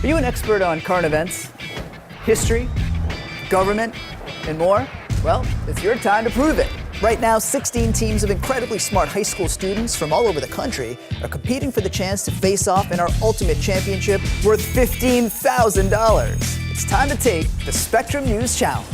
Are you an expert on current events, history, government, and more? Well, it's your time to prove it. Right now, 16 teams of incredibly smart high school students from all over the country are competing for the chance to face off in our ultimate championship worth $15,000. It's time to take the Spectrum News Challenge.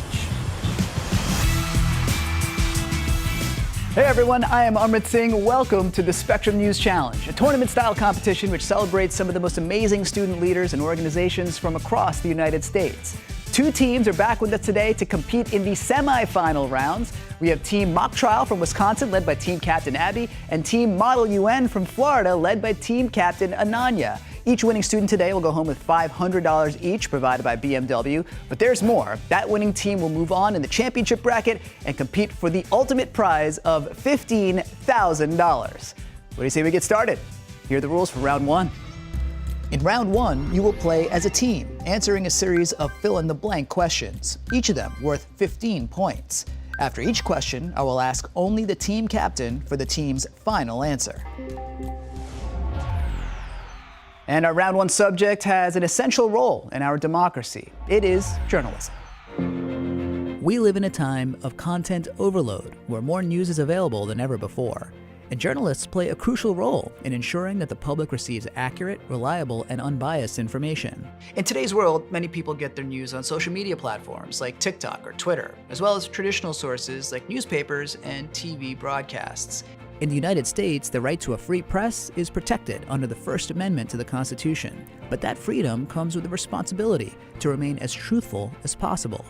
Hey everyone, I am Amrit Singh. Welcome to the Spectrum News Challenge, a tournament-style competition which celebrates some of the most amazing student leaders and organizations from across the United States. Two teams are back with us today to compete in the semifinal rounds. We have Team Mock Trial from Wisconsin, led by Team Captain Abby, and Team Model UN from Florida, led by Team Captain Ananya. Each winning student today will go home with $500 each, provided by BMW. But there's more. That winning team will move on in the championship bracket and compete for the ultimate prize of $15,000. What do you say we get started? Here are the rules for round one. In round one, you will play as a team, answering a series of fill-in-the-blank questions, each of them worth 15 points. After each question, I will ask only the team captain for the team's final answer. And our round one subject has an essential role in our democracy. It is journalism. We live in a time of content overload, where more news is available than ever before. And journalists play a crucial role in ensuring that the public receives accurate, reliable, and unbiased information. In today's world, many people get their news on social media platforms like TikTok or Twitter, as well as traditional sources like newspapers and TV broadcasts. In the United States, the right to a free press is protected under the First Amendment to the Constitution. But that freedom comes with a responsibility to remain as truthful as possible.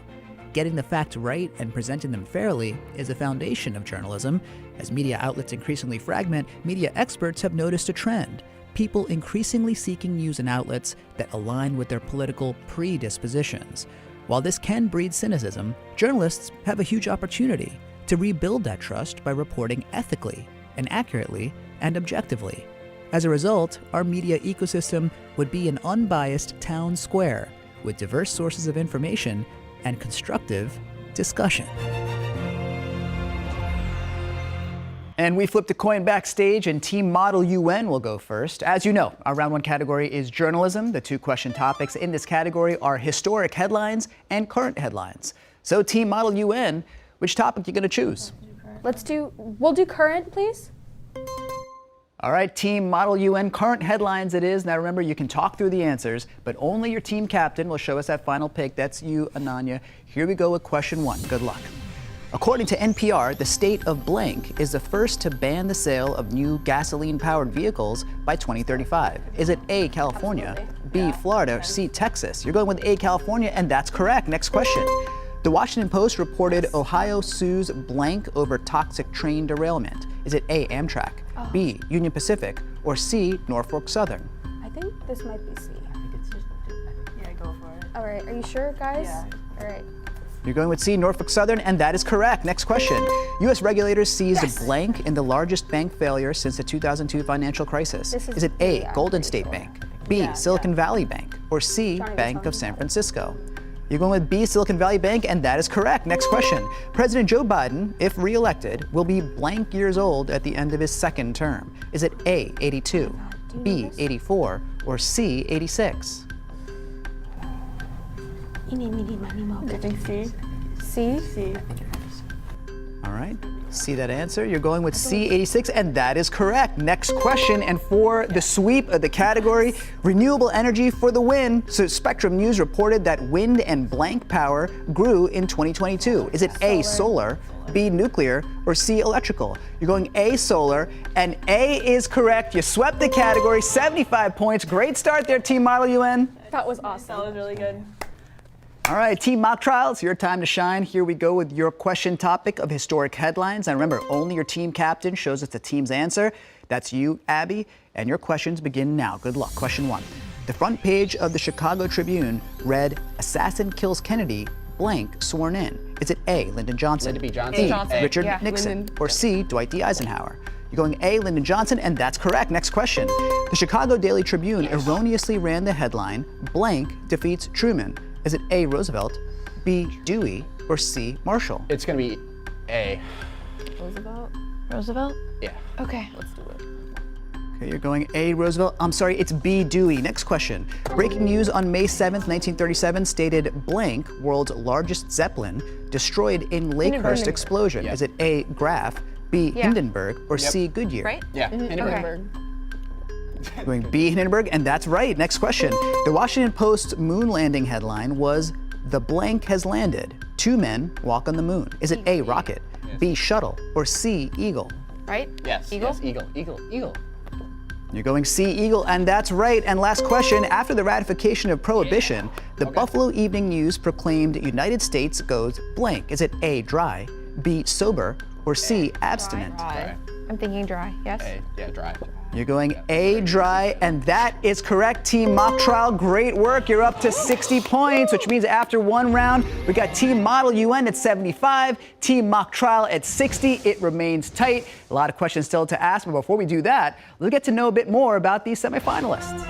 Getting the facts right and presenting them fairly is the foundation of journalism. As media outlets increasingly fragment, media experts have noticed a trend: people increasingly seeking news and outlets that align with their political predispositions. While this can breed cynicism, journalists have a huge opportunity to rebuild that trust by reporting ethically and accurately and objectively. As a result, our media ecosystem would be an unbiased town square with diverse sources of information and constructive discussion. And we flipped a coin backstage, and Team Model UN will go first. As you know, our round one category is journalism. The two question topics in this category are historic headlines and current headlines. So Team Model UN, which topic are you going to choose? We'll do current, please. All right, Team Model UN, current headlines it is. Now remember, you can talk through the answers, but only your team captain will show us that final pick. That's you, Ananya. Here we go with question one. Good luck. According to NPR, the state of blank is the first to ban the sale of new gasoline-powered vehicles by 2035. Is it A, California, B, Florida, C, Texas? You're going with A, California, and that's correct. Next question. The Washington Post reported Ohio sues blank over toxic train derailment. Is it A, Amtrak, B, Union Pacific, or C, Norfolk Southern? I think this might be C. Yeah, go for it. All right, are you sure, guys? Yeah. All right. You're going with C, Norfolk Southern, and that is correct. Next question. U.S. regulators seized blank in the largest bank failure since the 2002 financial crisis. Is it A, Golden State Bank, B, Silicon Valley Bank, or C, Bank of San Francisco? You're going with B, Silicon Valley Bank, and that is correct. Next question. President Joe Biden, if re-elected, will be blank years old at the end of his second term. Is it A, 82, B, 84, or C, 86? I think C. C? C. All right. See that answer? You're going with C86, and that is correct. Next question, and for the sweep of the category, renewable energy for the win. So Spectrum News reported that wind and blank power grew in 2022. Is it A, solar, B, nuclear, or C, electrical? You're going A, solar, and A is correct. You swept the category, 75 points. Great start there, Team Model UN. That was awesome. That was really good. All right, Team Mock Trial, it's your time to shine. Here we go with your question topic of historic headlines. And remember, only your team captain shows us the team's answer. That's you, Abby, and your questions begin now. Good luck. Question one. The front page of the Chicago Tribune read, "Assassin kills Kennedy, blank sworn in." Is it A, Lyndon Johnson, Lyndon B. Johnson. B, Johnson. Richard Yeah, Nixon, Lyndon. or C, Dwight D. Eisenhower? You're going A, Lyndon Johnson, and that's correct. Next question. The Chicago Daily Tribune erroneously ran the headline, "Blank defeats Truman." Is it A, Roosevelt, B, Dewey, or C, Marshall? It's going to be A. Roosevelt? Yeah. Okay, let's do it. Okay, you're going A, Roosevelt. I'm sorry, it's B, Dewey. Next question. Breaking news on May 7th, 1937 stated blank, world's largest Zeppelin, destroyed in Lakehurst explosion. Yep. Is it A, Graf, B, Hindenburg, or C, Goodyear? Right? Yeah, Hindenburg. Going B, Hindenburg, and that's right. Next question. The Washington Post's moon landing headline was, "The blank has landed. 2 men walk on the moon." Is it A, rocket, B, shuttle, or C, eagle? Right? Yes, Eagle? yes, eagle, eagle, eagle. You're going C, eagle, and that's right. And last question. After the ratification of Prohibition, the Buffalo Evening News proclaimed United States goes blank. Is it A, dry, B, sober, or C, abstinent? Dry. I'm thinking dry, yes? A, yeah, dry. You're going A, dry, and that is correct. Team Mock Trial, great work. You're up to 60 points, which means after one round, we got Team Model UN at 75, Team Mock Trial at 60. It remains tight. A lot of questions still to ask, but before we do that, let's get to know a bit more about these semifinalists.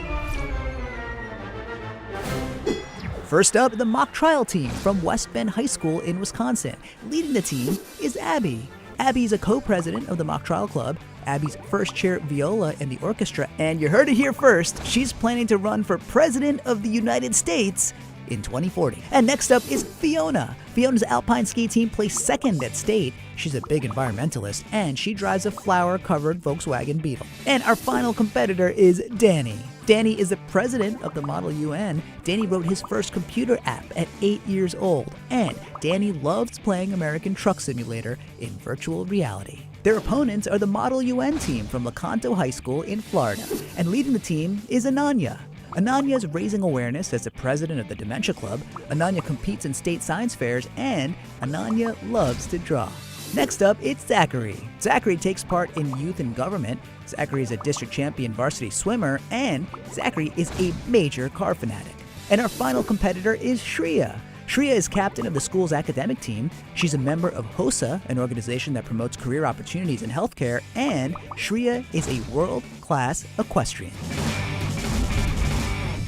First up, the Mock Trial team from West Bend High School in Wisconsin. Leading the team is Abby. Abby is a co-president of the Mock Trial Club. Abby's first chair viola in the orchestra, and you heard it here first, she's planning to run for President of the United States in 2040. And next up is Fiona. Fiona's alpine ski team placed second at state. She's a big environmentalist, and she drives a flower-covered Volkswagen Beetle. And our final competitor is Danny. Danny is the president of the Model UN. Danny wrote his first computer app at 8 years old, and Danny loves playing American Truck Simulator in virtual reality. Their opponents are the Model UN team from Lecanto High School in Florida, and leading the team is Ananya. Ananya is raising awareness as the president of the Dementia Club. Ananya competes in state science fairs, and Ananya loves to draw. Next up, it's Zachary. Zachary takes part in youth and government. Zachary is a district champion varsity swimmer, and Zachary is a major car fanatic. And our final competitor is Shreya. Shreya is captain of the school's academic team. She's a member of HOSA, an organization that promotes career opportunities in healthcare, and Shreya is a world-class equestrian.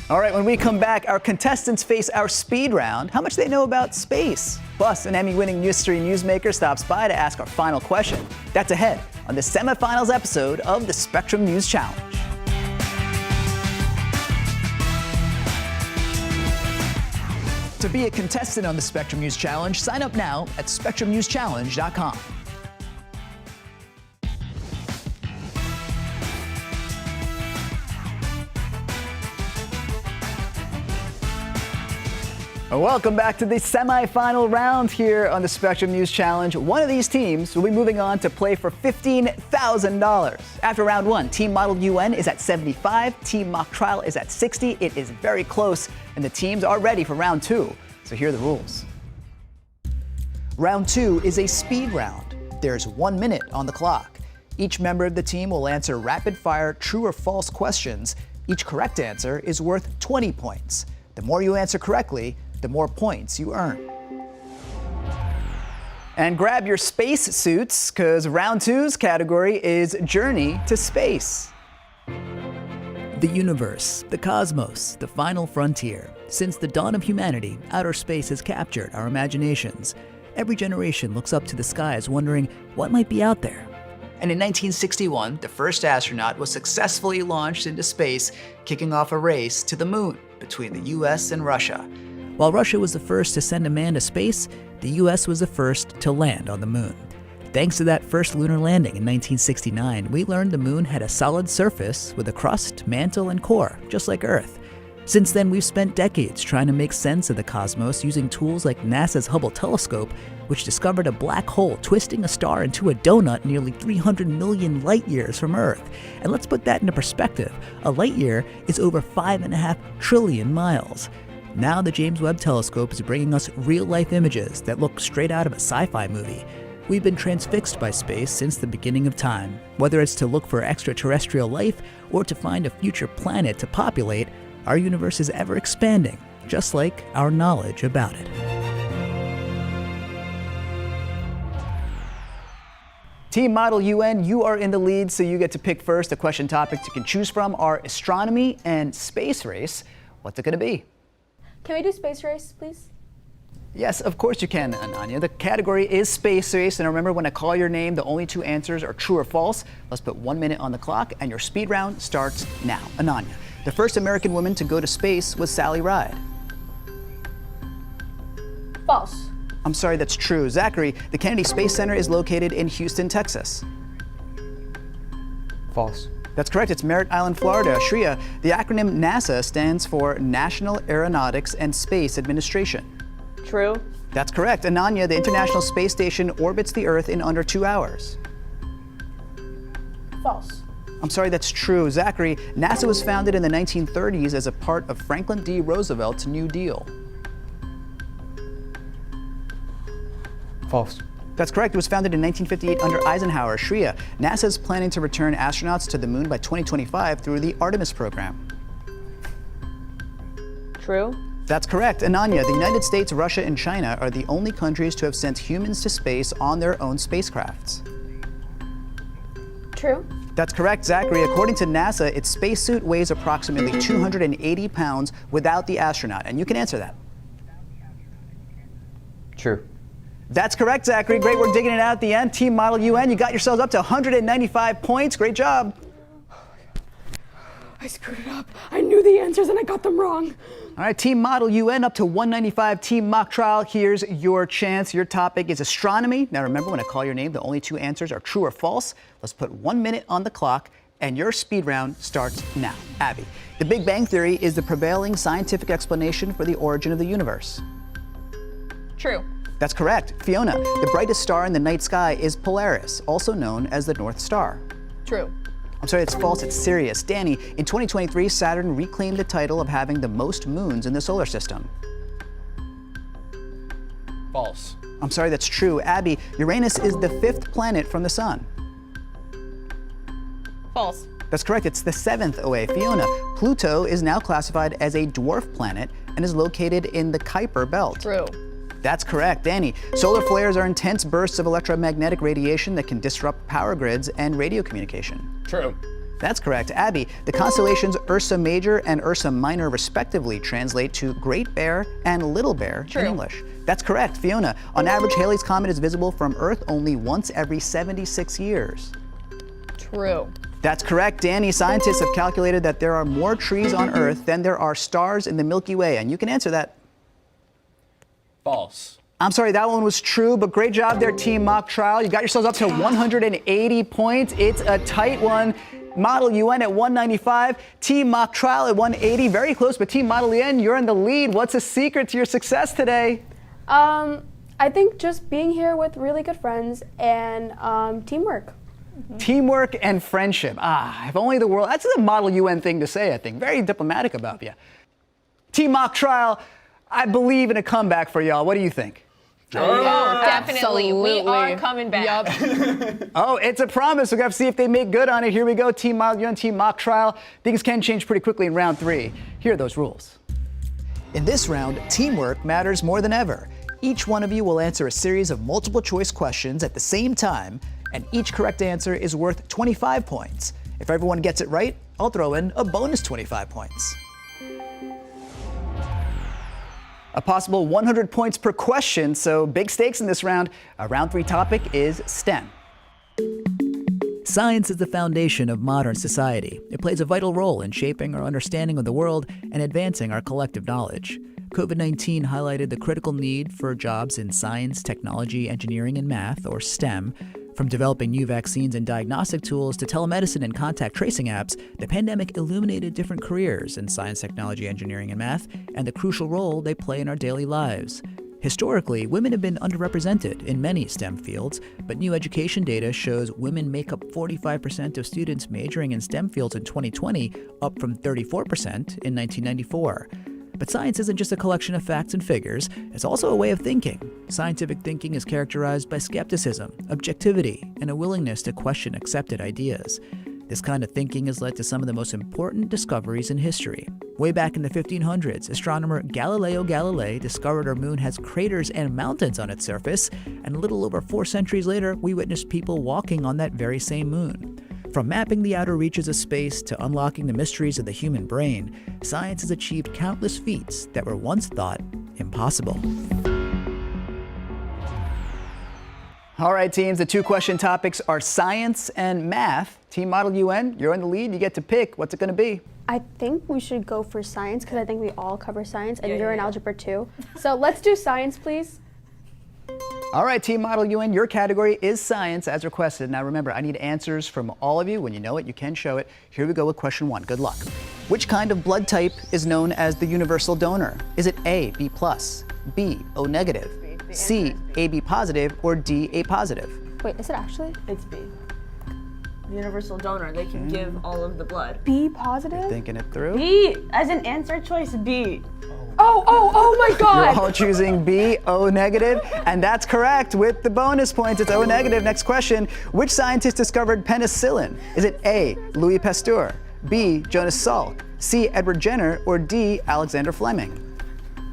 All right, when we come back, our contestants face our speed round. How much do they know about space? Plus, an Emmy-winning mystery newsmaker stops by to ask our final question. That's ahead on the semifinals episode of the Spectrum News Challenge. To be a contestant on the Spectrum News Challenge, sign up now at spectrumnewschallenge.com. Welcome back to the semifinal round here on the Spectrum News Challenge. One of these teams will be moving on to play for $15,000. After round one, Team Model UN is at 75, Team Mock Trial is at 60. It is very close, and the teams are ready for round two. So here are the rules. Round two is a speed round. There's 1 minute on the clock. Each member of the team will answer rapid-fire true or false questions. Each correct answer is worth 20 points. The more you answer correctly, the more points you earn. And grab your space suits, because round two's category is Journey to Space. The universe, the cosmos, the final frontier. Since the dawn of humanity, outer space has captured our imaginations. Every generation looks up to the skies wondering what might be out there. And in 1961, the first astronaut was successfully launched into space, kicking off a race to the moon between the US and Russia. While Russia was the first to send a man to space, the US was the first to land on the moon. Thanks to that first lunar landing in 1969, we learned the moon had a solid surface with a crust, mantle, and core, just like Earth. Since then, we've spent decades trying to make sense of the cosmos using tools like NASA's Hubble telescope, which discovered a black hole twisting a star into a donut nearly 300 million light years from Earth. And let's put that into perspective. A light year is over 5.5 trillion miles. Now the James Webb Telescope is bringing us real-life images that look straight out of a sci-fi movie. We've been transfixed by space since the beginning of time. Whether it's to look for extraterrestrial life or to find a future planet to populate, our universe is ever expanding, just like our knowledge about it. Team Model UN, you are in the lead, so you get to pick first. The question topics you can choose from are astronomy and space race. What's it going to be? Can we do space race, please? Yes, of course you can, Ananya. The category is space race, and remember, when I call your name, the only two answers are true or false. Let's put 1 minute on the clock, and your speed round starts now. Ananya, the first American woman to go to space was Sally Ride. False. I'm sorry, that's true. Zachary, the Kennedy Space Center is located in Houston, Texas. False. That's correct. It's Merritt Island, Florida. Shreya, the acronym NASA stands for National Aeronautics and Space Administration. True. That's correct. Ananya, the International Space Station orbits the Earth in under 2 hours. False. I'm sorry, that's true. Zachary, NASA was founded in the 1930s as a part of Franklin D. Roosevelt's New Deal. False. That's correct. It was founded in 1958 under Eisenhower. Shreya, NASA is planning to return astronauts to the moon by 2025 through the Artemis program. True. That's correct. Ananya, the United States, Russia, and China are the only countries to have sent humans to space on their own spacecrafts. True. That's correct, Zachary. According to NASA, its spacesuit weighs approximately 280 pounds without the astronaut. And you can answer that. True. That's correct, Zachary. Great work digging it out at the end. Team Model UN, you got yourselves up to 195 points. Great job. I screwed it up. I knew the answers and I got them wrong. All right, Team Model UN up to 195. Team Mock Trial, here's your chance. Your topic is astronomy. Now remember, when I call your name, the only two answers are true or false. Let's put 1 minute on the clock, and your speed round starts now. Abby, the Big Bang Theory is the prevailing scientific explanation for the origin of the universe. True. That's correct. Fiona, the brightest star in the night sky is Polaris, also known as the North Star. True. I'm sorry, it's false, it's Sirius. Danny, in 2023, Saturn reclaimed the title of having the most moons in the solar system. False. I'm sorry, that's true. Abby, Uranus is the 5th planet from the sun. False. That's correct, it's the 7th away. Fiona, Pluto is now classified as a dwarf planet and is located in the Kuiper Belt. True. That's correct. Danny, solar flares are intense bursts of electromagnetic radiation that can disrupt power grids and radio communication. True. That's correct. Abby, the constellations Ursa Major and Ursa Minor respectively translate to Great Bear and Little Bear True. in English. That's correct. Fiona, on average, Halley's Comet is visible from Earth only once every 76 years. True. That's correct. Danny, scientists have calculated that there are more trees on Earth than there are stars in the Milky Way, and you can answer that. False. I'm sorry, that one was true, but great job there, Team Mock Trial. You got yourselves up to 180 points. It's a tight one. Model UN at 195, Team Mock Trial at 180. Very close, but Team Model UN, you're in the lead. What's the secret to your success today? I think just being here with really good friends and teamwork. Teamwork and friendship. If only the world, that's the Model UN thing to say, I think. Very diplomatic about you. Team Mock Trial, I believe in a comeback for y'all. What do you think? Oh, definitely. We Absolutely. are coming back. Oh, it's a promise. We're going to see if they make good on it. Here we go, Team Model UN, Team Mock Trial. Things can change pretty quickly in round 3. Here are those rules. In this round, teamwork matters more than ever. Each one of you will answer a series of multiple choice questions at the same time, and each correct answer is worth 25 points. If everyone gets it right, I'll throw in a bonus 25 points. A possible 100 points per question, so big stakes in this round. Our round 3 topic is STEM. Science is the foundation of modern society. It plays a vital role in shaping our understanding of the world and advancing our collective knowledge. COVID-19 highlighted the critical need for jobs in science, technology, engineering, and math, or STEM. From developing new vaccines and diagnostic tools to telemedicine and contact tracing apps, the pandemic illuminated different careers in science, technology, engineering, and math, and the crucial role they play in our daily lives. Historically, women have been underrepresented in many STEM fields, but new education data shows women make up 45% of students majoring in STEM fields in 2020, up from 34% in 1994. But science isn't just a collection of facts and figures, it's also a way of thinking. Scientific thinking is characterized by skepticism, objectivity, and a willingness to question accepted ideas. This kind of thinking has led to some of the most important discoveries in history. Way back in the 1500s, astronomer Galileo Galilei discovered our moon has craters and mountains on its surface, and a little over 4 centuries later, we witnessed people walking on that very same moon. From mapping the outer reaches of space to unlocking the mysteries of the human brain, science has achieved countless feats that were once thought impossible. All right, teams, the two question topics are science and math. Team Model UN, you're in the lead. You get to pick. What's it going to be? I think we should go for science because I think we all cover science and you're in algebra too. So let's do science, please. All right, Team Model UN, your category is science as requested. Now remember, I need answers from all of you. When you know it, you can show it. Here we go with question 1. Good luck. Which kind of blood type is known as the universal donor? Is it A, B+, B, O negative, C, AB positive, or D, A positive? Wait, is it actually? It's B. Universal donor. They can give all of the blood. B positive? Thinking it through? B as an answer choice. B. Oh my You're God! all choosing B, O negative, and that's correct with the bonus points. It's O negative. Next question. Which scientist discovered penicillin? Is it A, Louis Pasteur, B, Jonas Salk, C, Edward Jenner, or D, Alexander Fleming?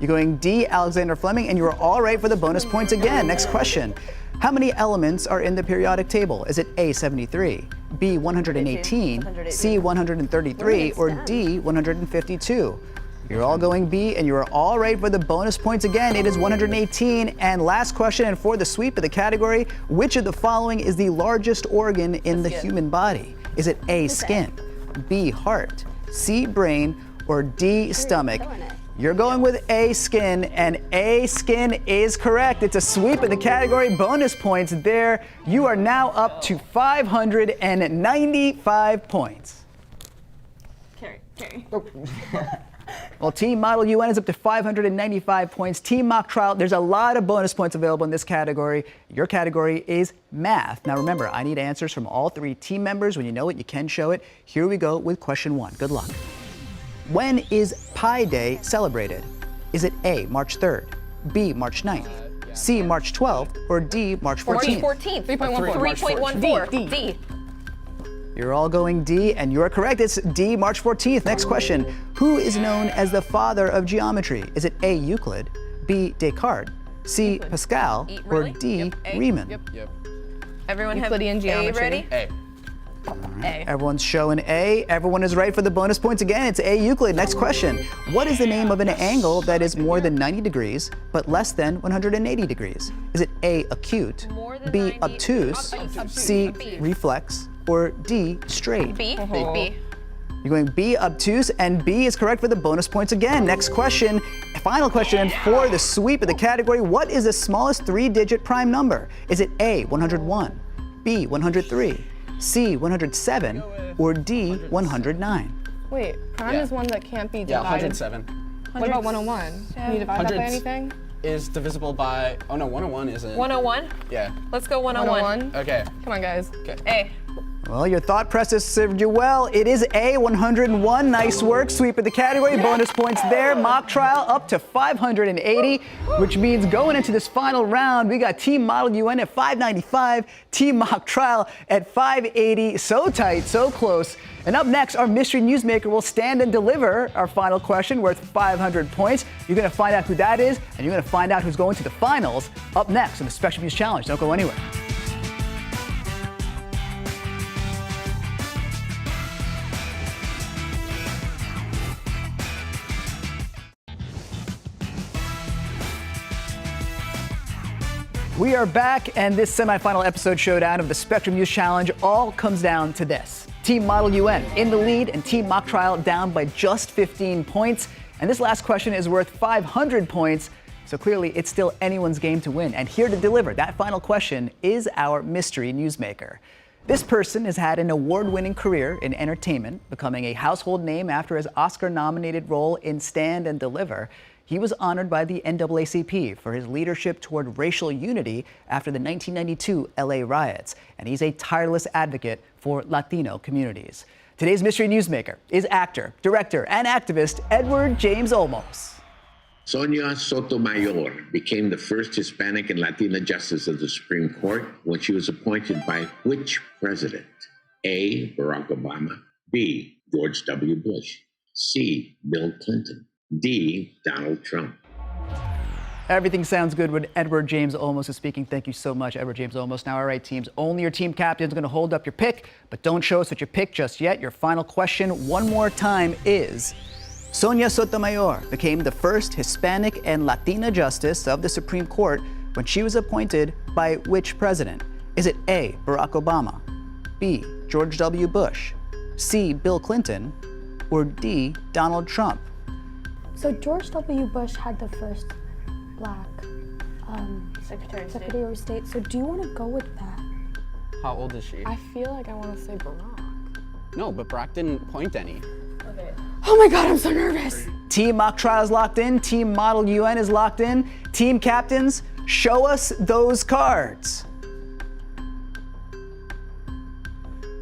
You're going D, Alexander Fleming, and you are all right for the bonus points again. Next question. How many elements are in the periodic table? Is it A, 73, B, 118, C, 133, or D, 152? You're all going B, and you are all right for the bonus points again. It is 118. And last question, and for the sweep of the category, which of the following is the largest organ in the human body? Is it A, skin, B, heart, C, brain, or D, stomach? You're going with A, skin, and A, skin is correct. It's a sweep of the category. Bonus points there. You are now up to 595 points. Carry. Well, Team Model UN is up to 595 points. Team Mock Trial, there's a lot of bonus points available in this category. Your category is math. Now remember, I need answers from all 3 team members. When you know it, you can show it. Here we go with question 1. Good luck. When is Pi Day celebrated? Is it A, March 3rd, B, March 9th, C, March 12th, or D, March 14th? March 14th. 3.14. D. You're all going D, and you're correct. It's D, March 14th. Next question. Who is known as the father of geometry? Is it A, Euclid, B, Descartes, C, Pascal, or D, Riemann? Yep. Everyone Euclidean have geometry. A ready? A. A. Everyone's showing A. Everyone is right for the bonus points again. It's A, Euclid. Next question. What is the name of an angle that is more than 90 degrees but less than 180 degrees? Is it A, acute, More than B, 90 obtuse, obtuse. C, B. reflex, or D, straight? B. B. You're going B, obtuse, and B is correct for the bonus points again. Next question, final question for the sweep of the category. What is the smallest 3-digit prime number? Is it A, 101, B, 103, C, 107, or D, 109? Wait, prime is one that can't be Yeah, divided. 107 What about 101? Can you divide that by 100 anything? is divisible by, oh no, 101 isn't. 101. Yeah. Let's go 101. 101? Okay. Come on, guys. A. Well, your thought process served you well. It is A, 101. Nice work. Sweep of the category. Bonus points there. Mock trial up to 580, which means going into this final round, we got Team Model UN at 595, Team Mock Trial at 580. So tight, so close. And up next, our mystery newsmaker will stand and deliver our final question worth 500 points. You're going to find out who that is, and you're going to find out who's going to the finals up next in the Spectrum News Challenge. Don't go anywhere. We are back, and this semifinal episode showdown of the Spectrum News Challenge all comes down to this. Team Model UN in the lead and Team Mock Trial down by just 15 points. And this last question is worth 500 points, so clearly it's still anyone's game to win. And here to deliver that final question is our mystery newsmaker. This person has had an award-winning career in entertainment, becoming a household name after his Oscar-nominated role in Stand and Deliver. He was honored by the NAACP for his leadership toward racial unity after the 1992 LA riots, and he's a tireless advocate for Latino communities. Today's mystery newsmaker is actor, director, and activist Edward James Olmos. Sonia Sotomayor became the first Hispanic and Latina justice of the Supreme Court when she was appointed by which president? A, Barack Obama, B, George W. Bush, C, Bill Clinton, D, Donald Trump. Everything sounds good when Edward James Olmos is speaking. Thank you so much, Edward James Olmos. Now, all right, teams, only your team captain is going to hold up your pick, but don't show us what you picked just yet. Your final question, one more time, is Sonia Sotomayor became the first Hispanic and Latina justice of the Supreme Court when she was appointed by which president? Is it A, Barack Obama, B, George W. Bush, C, Bill Clinton, or D, Donald Trump? So George W. Bush had the first black Secretary of State. So do you want to go with that? How old is she? I feel like I want to say Barack. No, but Barack didn't point any. Okay. Oh my God, I'm so nervous. Team Mock Trial is locked in. Team Model UN is locked in. Team captains, show us those cards.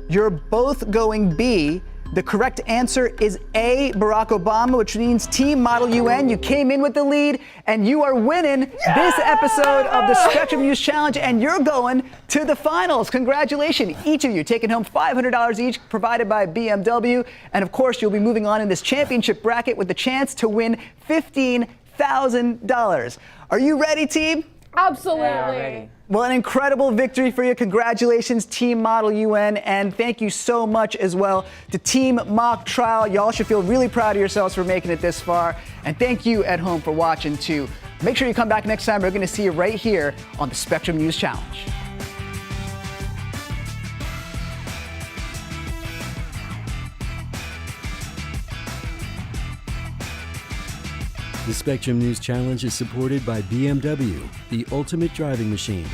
You're both going B. The correct answer is A, Barack Obama, which means Team Model UN, you came in with the lead, and you are winning this episode of the Spectrum News Challenge, and you're going to the finals. Congratulations, each of you taking home $500 each, provided by BMW. And of course, you'll be moving on in this championship bracket with the chance to win $15,000. Are you ready, team? Absolutely. Well, an incredible victory for you. Congratulations, Team Model UN, and thank you so much as well to Team Mock Trial. Y'all should feel really proud of yourselves for making it this far, and thank you at home for watching too. Make sure you come back next time. We're going to see you right here on the Spectrum News Challenge. The Spectrum News Challenge is supported by BMW, the ultimate driving machine.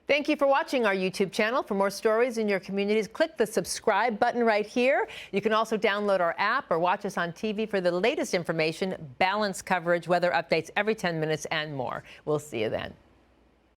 Thank you for watching our YouTube channel. For more stories in your communities, click the subscribe button right here. You can also download our app or watch us on TV for the latest information, balanced coverage, weather updates every 10 minutes, and more. We'll see you then.